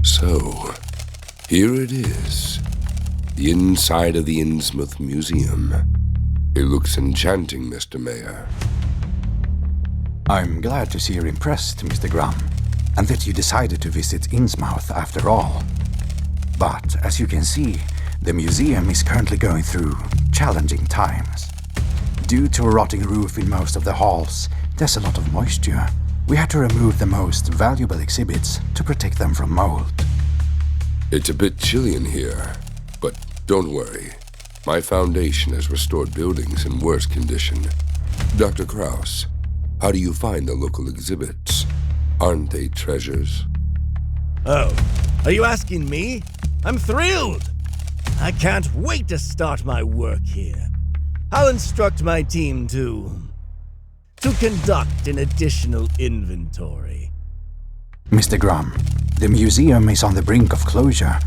So, here it is. The inside of the Innsmouth Museum. It looks enchanting, Mr. Mayor. I'm glad to see you're impressed, Mr. Graham, and that you decided to visit Innsmouth after all. But, as you can see, the museum is currently going through challenging times. Due to a rotting roof in most of the halls, there's a lot of moisture. We had to remove the most valuable exhibits to protect them from mold. It's a bit chilly in here, but don't worry. My foundation has restored buildings in worse condition. Dr. Krauss, how do you find the local exhibits? Aren't they treasures? Oh, are you asking me? I'm thrilled! I can't wait to start my work here. I'll instruct my team to conduct an additional inventory. Mr. Graham, the museum is on the brink of closure.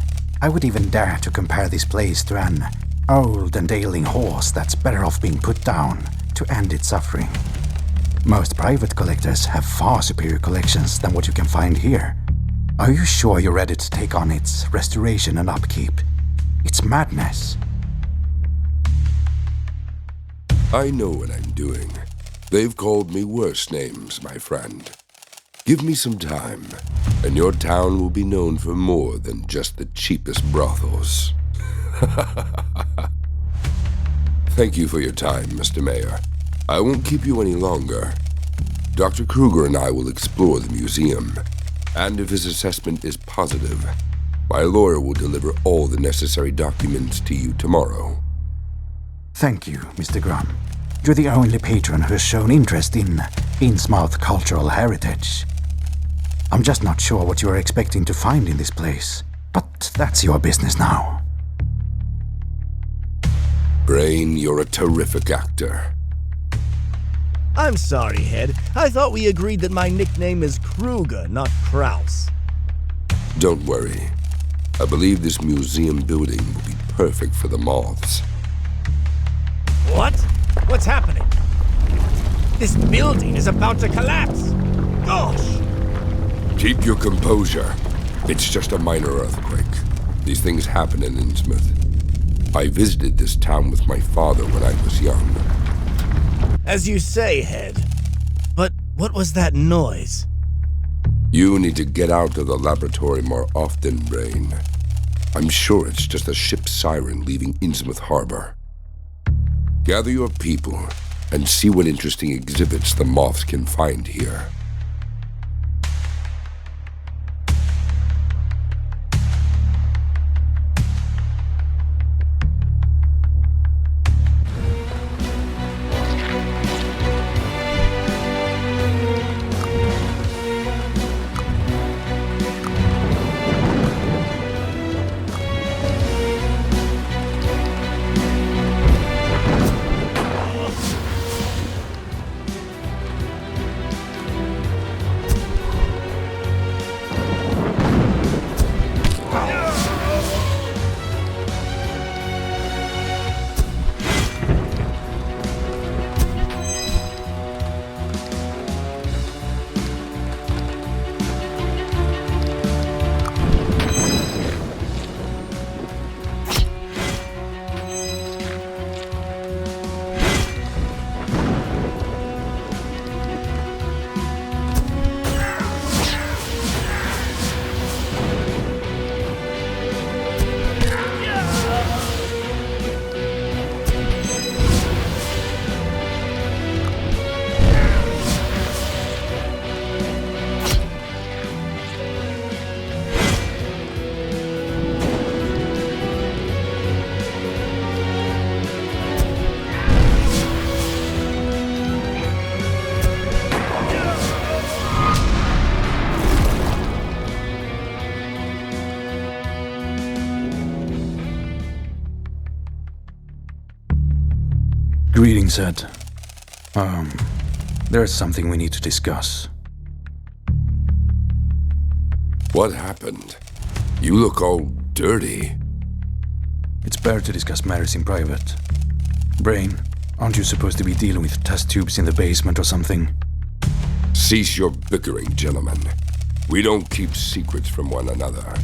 I would even dare to compare this place to an old and ailing horse that's better off being put down to end its suffering. Most private collectors have far superior collections than what you can find here. Are you sure you're ready to take on its restoration and upkeep? It's madness. I know what I'm doing. They've called me worse names, my friend. Give me some time, and your town will be known for more than just the cheapest brothels. Thank you for your time, Mr. Mayor. I won't keep you any longer. Dr. Kruger and I will explore the museum, and if his assessment is positive, my lawyer will deliver all the necessary documents to you tomorrow. Thank you, Mr. Graham. You're the only patron who has shown interest in Innsmouth cultural heritage. I'm just not sure what you are expecting to find in this place, but that's your business now. Brain, you're a terrific actor. I'm sorry, Head. I thought we agreed that my nickname is Kruger, not Kraus. Don't worry. I believe this museum building will be perfect for the moths. What? What's happening? This building is about to collapse! Gosh! Keep your composure. It's just a minor earthquake. These things happen in Innsmouth. I visited this town with my father when I was young. As you say, Head. But what was that noise? You need to get out of the laboratory more often, Brain. I'm sure it's just a ship's siren leaving Innsmouth Harbor. Gather your people and see what interesting exhibits the moths can find here. Greetings, Ed. There's something we need to discuss. What happened? You look all dirty. It's better to discuss matters in private. Brain, aren't you supposed to be dealing with test tubes in the basement or something? Cease your bickering, gentlemen. We don't keep secrets from one another.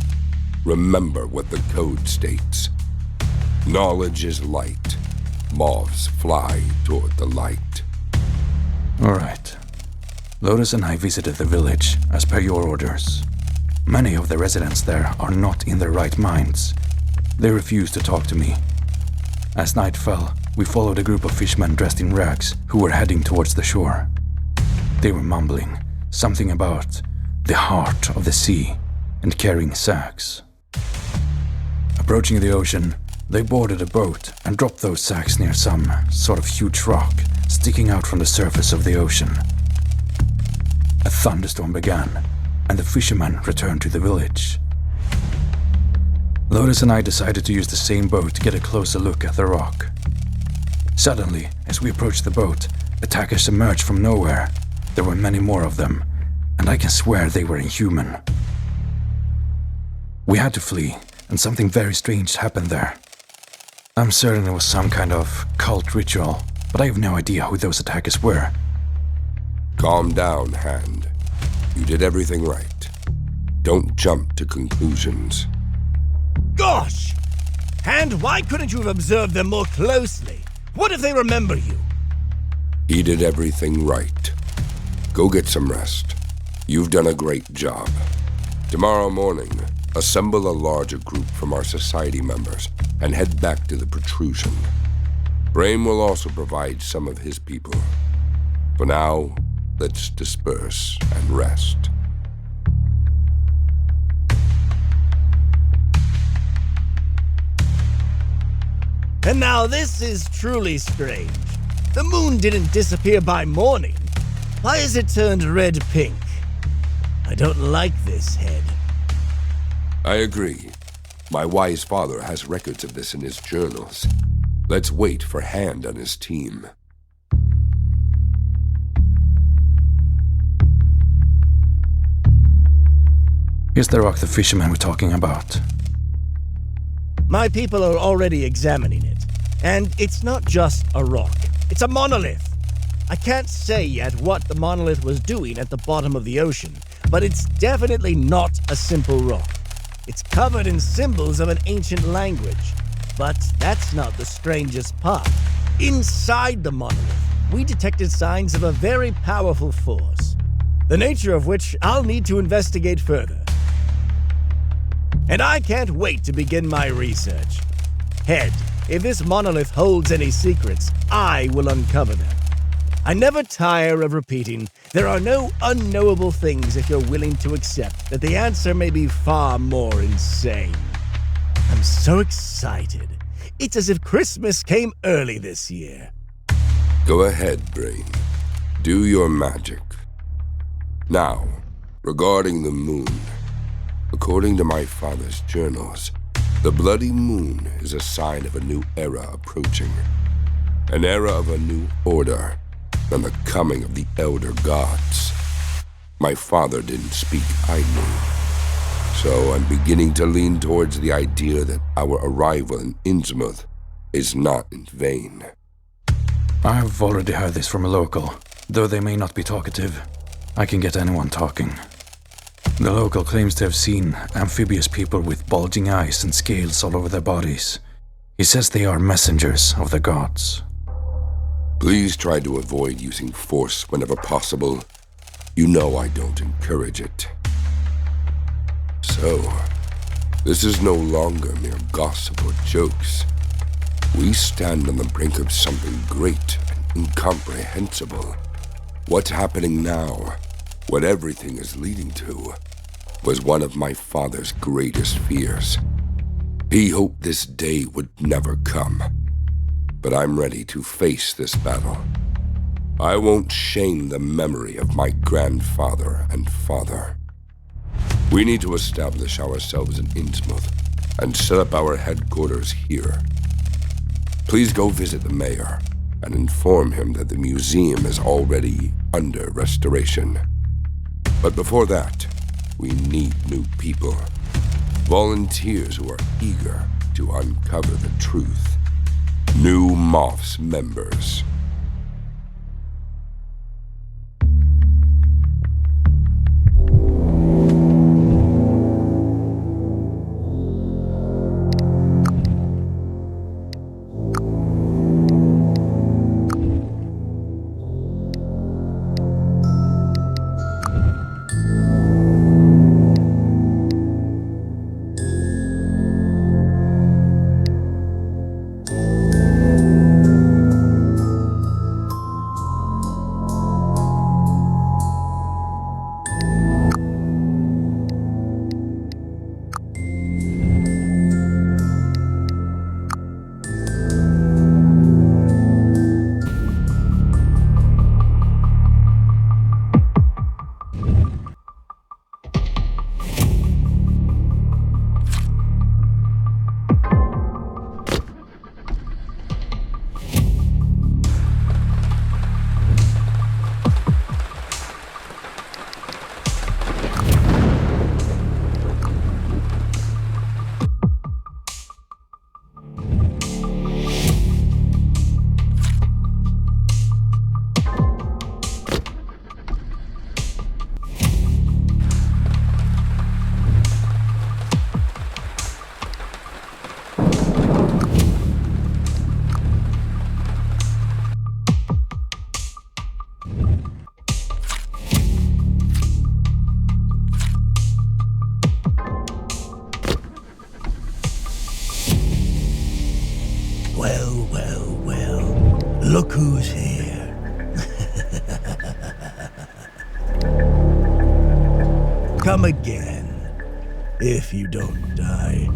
Remember what the code states. Knowledge is light. Moths fly toward the light. All right. Lotus and I visited the village, as per your orders. Many of the residents there are not in their right minds. They refuse to talk to me. As night fell, we followed a group of fishermen dressed in rags who were heading towards the shore. They were mumbling something about the heart of the sea and carrying sacks. Approaching the ocean, they boarded a boat and dropped those sacks near some sort of huge rock sticking out from the surface of the ocean. A thunderstorm began, and the fishermen returned to the village. Lotus and I decided to use the same boat to get a closer look at the rock. Suddenly, as we approached the boat, attackers emerged from nowhere. There were many more of them, and I can swear they were inhuman. We had to flee, and something very strange happened there. I'm certain it was some kind of cult ritual, but I have no idea who those attackers were. Calm down, Hand. You did everything right. Don't jump to conclusions. Gosh! Hand, why couldn't you have observed them more closely? What if they remember you? He did everything right. Go get some rest. You've done a great job. Tomorrow morning, assemble a larger group from our society members and head back to the protrusion. Brame will also provide some of his people. For now, let's disperse and rest. And now this is truly strange. The moon didn't disappear by morning. Why has it turned red-pink? I don't like this, Head. I agree. My wise father has records of this in his journals. Let's wait for Hand and his team. Here's the rock the fishermen were talking about. My people are already examining it. And it's not just a rock. It's a monolith. I can't say yet what the monolith was doing at the bottom of the ocean, but it's definitely not a simple rock. It's covered in symbols of an ancient language. But that's not the strangest part. Inside the monolith, we detected signs of a very powerful force, the nature of which I'll need to investigate further. And I can't wait to begin my research. Head, if this monolith holds any secrets, I will uncover them. I never tire of repeating, there are no unknowable things if you're willing to accept that the answer may be far more insane. I'm so excited. It's as if Christmas came early this year. Go ahead, Brain. Do your magic. Now, regarding the moon. According to my father's journals, the bloody moon is a sign of a new era approaching. An era of a new order and the coming of the elder gods. My father didn't speak, I knew. So I'm beginning to lean towards the idea that our arrival in Innsmouth is not in vain. I've already heard this from a local. Though they may not be talkative, I can get anyone talking. The local claims to have seen amphibious people with bulging eyes and scales all over their bodies. He says they are messengers of the gods. Please try to avoid using force whenever possible. You know I don't encourage it. So, this is no longer mere gossip or jokes. We stand on the brink of something great and incomprehensible. What's happening now, what everything is leading to, was one of my father's greatest fears. He hoped this day would never come. But I'm ready to face this battle. I won't shame the memory of my grandfather and father. We need to establish ourselves in Innsmouth and set up our headquarters here. Please go visit the mayor and inform him that the museum is already under restoration. But before that, we need new people. Volunteers who are eager to uncover the truth. New Moths members. come again, if you don't die.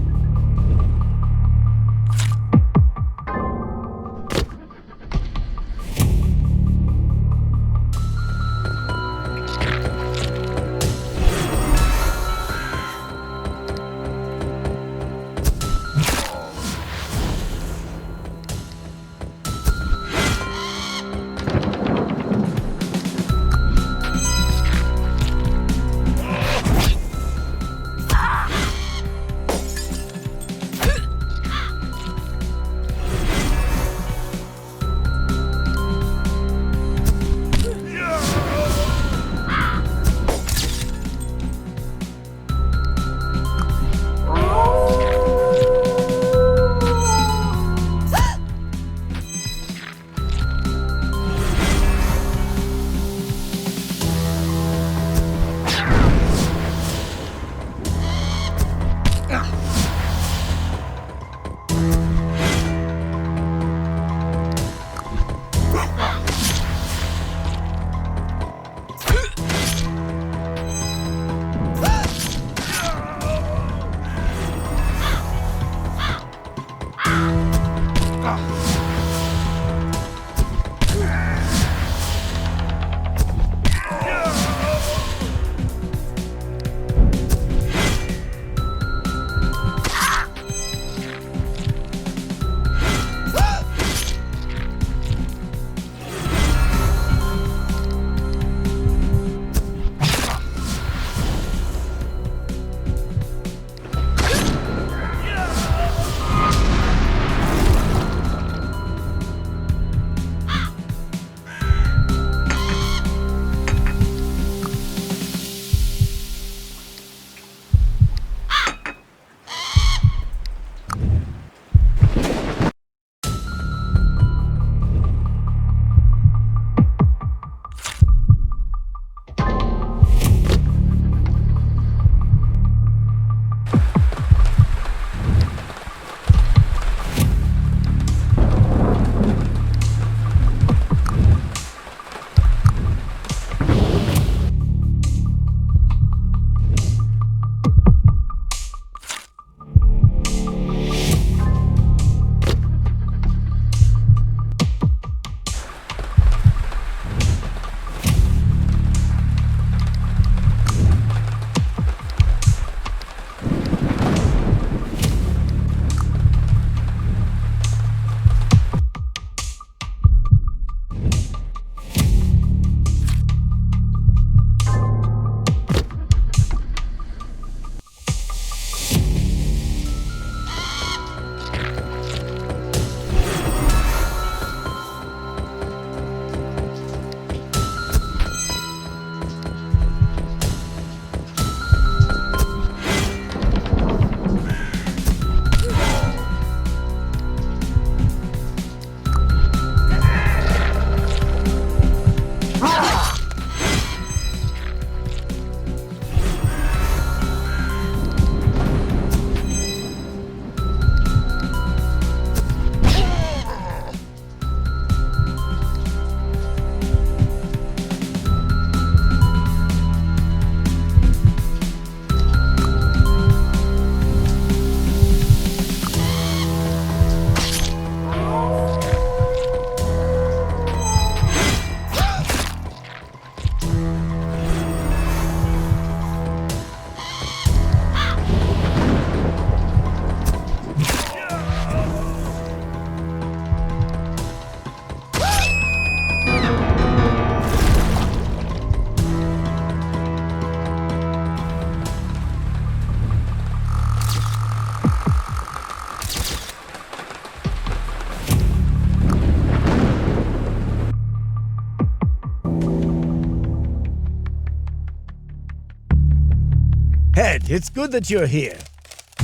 Head, it's good that you're here.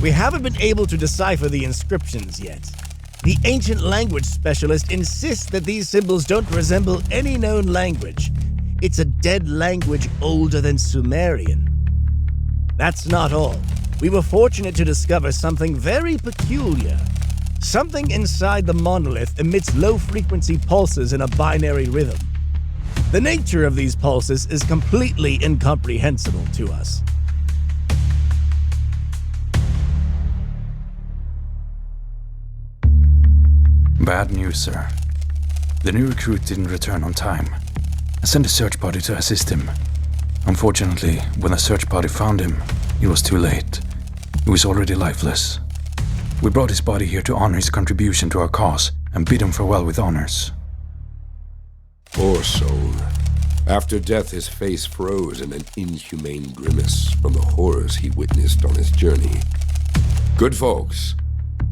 We haven't been able to decipher the inscriptions yet. The ancient language specialist insists that these symbols don't resemble any known language. It's a dead language older than Sumerian. That's not all. We were fortunate to discover something very peculiar. Something inside the monolith emits low-frequency pulses in a binary rhythm. The nature of these pulses is completely incomprehensible to us. Bad news, sir. The new recruit didn't return on time. I sent a search party to assist him. Unfortunately, when the search party found him, it was too late. He was already lifeless. We brought his body here to honor his contribution to our cause and bid him farewell with honors. Poor soul. After death, his face froze in an inhumane grimace from the horrors he witnessed on his journey. Good folks,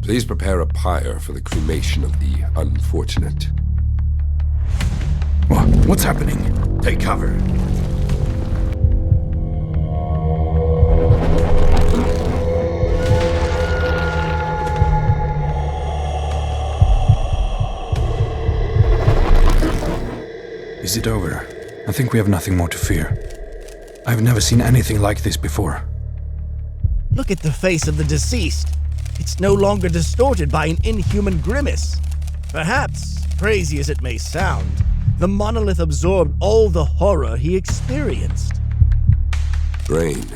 please prepare a pyre for the cremation of the unfortunate. What's happening? Take cover. Is it over? I think we have nothing more to fear. I've never seen anything like this before. Look at the face of the deceased. It's no longer distorted by an inhuman grimace. Perhaps, crazy as it may sound, the monolith absorbed all the horror he experienced. Brain,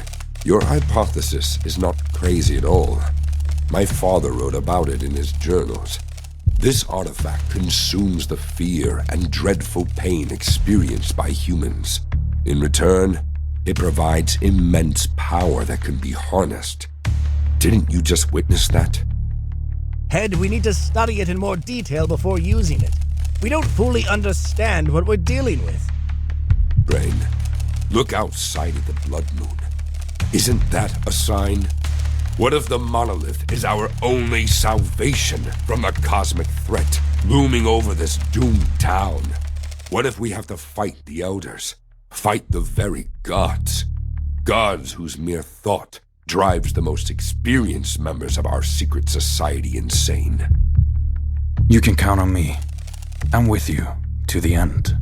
your hypothesis is not crazy at all. My father wrote about it in his journals. This artifact consumes the fear and dreadful pain experienced by humans. In return, it provides immense power that can be harnessed. Didn't you just witness that? Head, we need to study it in more detail before using it. We don't fully understand what we're dealing with. Brain, look outside of the blood moon. Isn't that a sign? What if the monolith is our only salvation from the cosmic threat looming over this doomed town? What if we have to fight the elders? Fight the very gods? Gods whose mere thought drives the most experienced members of our secret society insane. You can count on me. I'm with you to the end.